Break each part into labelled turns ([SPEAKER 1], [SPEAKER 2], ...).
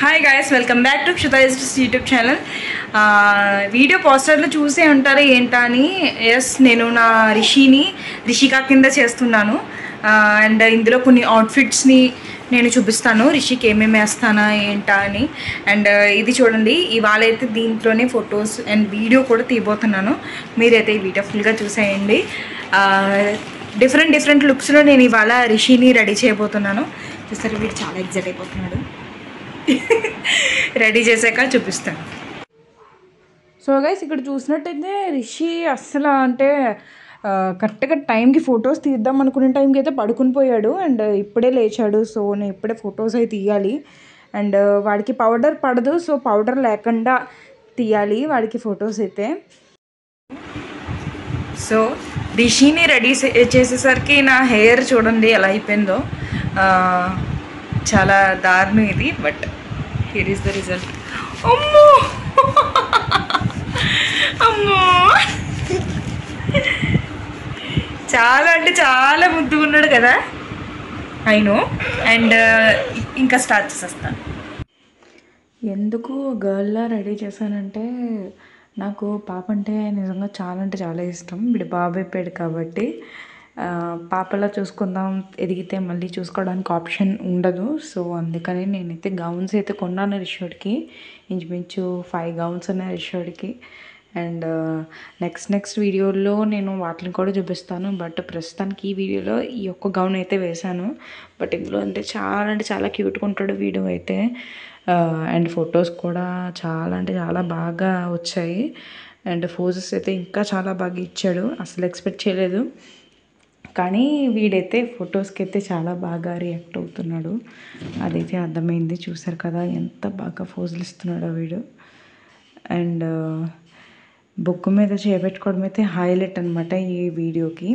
[SPEAKER 1] Hi guys, welcome back to క్షితాయిస్ YouTube channel. Video పోస్టర్లో చూసే ఉంటారు ఏంటా అని. ఎస్, నేను నా రిషికా కింద చేస్తున్నాను. అండ్ ఇందులో కొన్ని అవుట్ఫిట్స్ని నేను చూపిస్తాను, రిషికి ఏమేమి వేస్తానా ఏంటా అని. అండ్ ఇది చూడండి, ఇవాళ అయితే దీంట్లోనే ఫొటోస్ అండ్ వీడియో కూడా తీయబోతున్నాను. మీరైతే ఈ వీడియో ఫుల్గా చూసేయండి. డిఫరెంట్ లుక్స్లో నేను ఇవాళ రిషిని రెడీ చేయబోతున్నాను. చూస్తారు, వీడు చాలా ఎగ్జైట్ అయిపోతున్నాడు. రెడీ చేశాక చూపిస్తాను. సో గైస్, ఇక్కడ చూసినట్టయితే రిషి అస్సలు అంటే కరెక్ట్గా టైంకి ఫొటోస్ తీద్దాం అనుకునే టైంకి అయితే పడుకుని పోయాడు. అండ్ ఇప్పుడే లేచాడు. సో నేను ఇప్పుడే ఫొటోస్ అయితే తీయాలి. అండ్ వాడికి పౌడర్ పడదు, సో పౌడర్ లేకుండా తీయాలి వాడికి ఫొటోస్ అయితే. సో రిషిని రెడీ చేసేసరికి నా హెయిర్ చూడండి ఎలా అయిపోయిందో. చాలా దారుణం ఇది, but here is the result. అమ్మో అమ్మో, చాలా అంటే చాలా ముద్దుగా ఉన్నాడు కదా. అయినో. అండ్ ఇంకా స్టార్ట్ చేసేస్తాను. ఎందుకు గర్ల్లా రెడీ చేశానంటే, నాకు పాప అంటే నిజంగా చాలా అంటే చాలా ఇష్టం. వీడు బాబు అయిపోయాడు కాబట్టి పాపలా చూసుకుందాం, ఎదిగితే మళ్ళీ చూసుకోవడానికి ఆప్షన్ ఉండదు. సో అందుకని నేనైతే గౌన్స్ అయితే కొన్నాను రిషోడ్కి. ఇంచుమించు 5 గౌన్స్ ఉన్నాయి రిషోడ్కి. అండ్ నెక్స్ట్ వీడియోలో నేను వాటిని కూడా చూపిస్తాను. బట్ ప్రస్తుతానికి ఈ వీడియోలో ఈ ఒక్క గౌన్ అయితే వేశాను. బట్ ఇందులో అంటే చాలా క్యూట్గా ఉంటాడు వీడియో అయితే. అండ్ ఫొటోస్ కూడా చాలా అంటే చాలా బాగా వచ్చాయి. అండ్ ఫోజెస్ అయితే ఇంకా చాలా బాగా ఇచ్చాడు, అసలు ఎక్స్పెక్ట్ చేయలేదు. కానీ వీడైతే ఫొటోస్కి అయితే చాలా బాగా రియాక్ట్ అవుతున్నాడు, అదైతే అర్థమైంది. చూసారు కదా ఎంత బాగా ఫోజులు ఇస్తున్నాడో వీడు. అండ్ బొగ్గు మీద చేపెట్టుకోవడం అయితే హైలైట్ అనమాట ఈ వీడియోకి.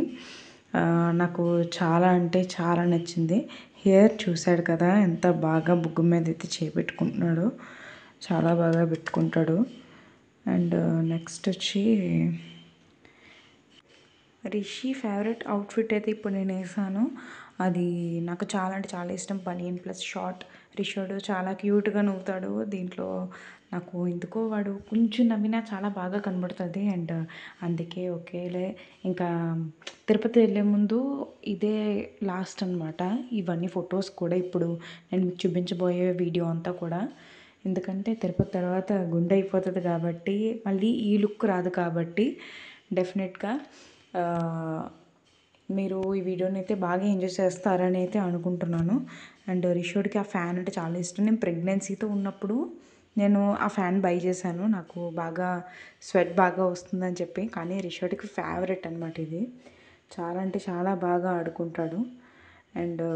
[SPEAKER 1] నాకు చాలా అంటే చాలా నచ్చింది. హెయిర్ చూశాడు కదా ఎంత బాగా బొగ్గు మీద అయితే చేపెట్టుకుంటున్నాడు, చాలా బాగా పెట్టుకుంటాడు. అండ్ నెక్స్ట్ వచ్చి రిషి ఫేవరెట్ అవుట్ఫిట్ అయితే ఇప్పుడు నేను వేసాను. అది నాకు చాలా అంటే చాలా ఇష్టం. బనియన్ ప్లస్ షార్ట్. రిషోడు చాలా క్యూట్గా నవ్వుతాడు దీంట్లో. నాకు ఎందుకో వాడు కొంచెం నవ్వినా చాలా బాగా కనబడుతుంది. అండ్ అందుకే ఓకేలే, ఇంకా తిరుపతి వెళ్ళే ముందు ఇదే లాస్ట్ అనమాట ఇవన్నీ ఫొటోస్ కూడా. ఇప్పుడు నేను మీకు చూపించబోయే వీడియో అంతా కూడా, ఎందుకంటే తిరుపతి తర్వాత గుండె అయిపోతుంది కాబట్టి, మళ్ళీ ఈ లుక్ రాదు కాబట్టి డెఫినెట్గా మీరు ఈ వీడియోని అయితే బాగా ఎంజాయ్ చేస్తారని అయితే అనుకుంటున్నాను. అండ్ రిషోడ్కి ఆ ఫ్యాన్ అంటే చాలా ఇష్టం. నేను ప్రెగ్నెన్సీతో ఉన్నప్పుడు నేను ఆ ఫ్యాన్ బై చేశాను, నాకు బాగా స్వెట్ బాగా వస్తుందని చెప్పి. కానీ రిషోడ్కి ఫేవరెట్ అనమాట ఇది. చాలా అంటే చాలా బాగా ఆడుకుంటాడు. అండ్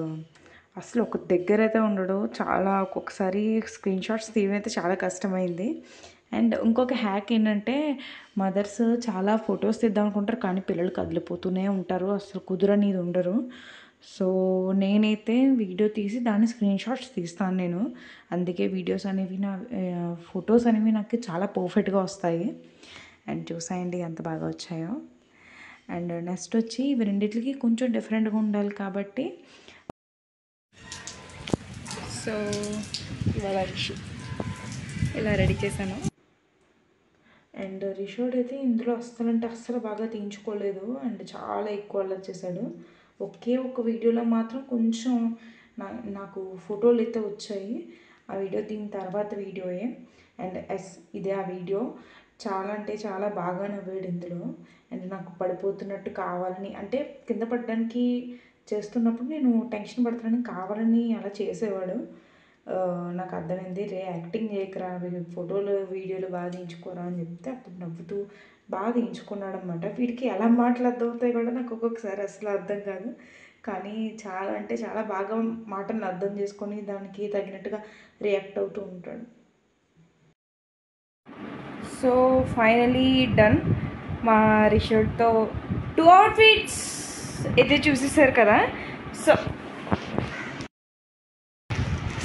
[SPEAKER 1] అసలు ఒక దగ్గర అయితే ఉండడు, చాలా ఒక్కొక్కసారి స్క్రీన్ షాట్స్ తీయడం అయితే చాలా కష్టమైంది. అండ్ ఇంకొక హ్యాక్ ఏంటంటే, మదర్స్ చాలా ఫొటోస్ తీద్దాం అనుకుంటారు కానీ పిల్లలు కదిలిపోతూనే ఉంటారు, అసలు కుదరనిది ఉండరు. సో నేనైతే వీడియో తీసి దాన్ని స్క్రీన్ షాట్స్ తీస్తాను నేను. అందుకే వీడియోస్ అనేవి ఫొటోస్ అనేవి నాకు చాలా పర్ఫెక్ట్గా వస్తాయి. అండ్ చూసాయండి ఎంత బాగా వచ్చాయో. అండ్ నెక్స్ట్ వచ్చి ఇవి రెండిట్లకి కొంచెం డిఫరెంట్గా ఉండాలి కాబట్టి, సో ఇవాళ రిషి ఇలా రెడీ చేశాను. అండ్ రిషోడ్ అయితే ఇందులో అస్సలు బాగా తీయించుకోలేదు. అండ్ చాలా ఎక్కువ అల్లరి చేశాడు. ఒకే ఒక వీడియోలో మాత్రం కొంచెం నాకు ఫోటోలు అయితే వచ్చాయి. ఆ వీడియో దీని తర్వాత వీడియోయే. అండ్ ఇదే ఆ వీడియో. చాలా అంటే చాలా బాగా నవ్వాడు ఇందులో. అండ్ నాకు పడిపోతున్నట్టు కావాలని, అంటే కింద పడడానికి చేస్తున్నప్పుడు నేను టెన్షన్ పడుతున్నాను, కావాలని అలా చేసేవాడు. నాకు అర్థమైంది, యాక్టింగ్ చేయకరా, ఫోటోలు వీడియోలు బాగా తీయించుకోరా అని చెప్తే అప్పుడు నవ్వుతూ బాగా తీయించుకున్నాడు అనమాట. వీడికి ఎలా మాటలు అర్థమవుతాయి కూడా నాకు ఒక్కొక్కసారి అసలు అర్థం కాదు. కానీ చాలా అంటే చాలా బాగా మాటలను అర్థం చేసుకొని దానికి తగినట్టుగా రియాక్ట్ అవుతూ ఉంటాడు. So finally done. మా రిషోడ్తో 2 అవుట్ఫిట్స్ అయితే చూసేసారు కదా.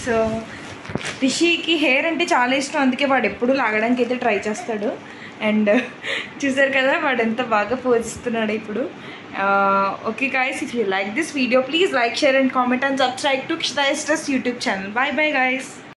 [SPEAKER 1] సో రిషికి హెయిర్ అంటే చాలా ఇష్టం, అందుకే వాడు ఎప్పుడు లాగడానికి అయితే ట్రై చేస్తాడు. అండ్ చూసారు కదా వాడు ఎంత బాగా పోజిస్తున్నాడు ఇప్పుడు. Okay guys, if you like this video, please like, share and comment and subscribe to Kshita Stress YouTube channel. Bye bye guys.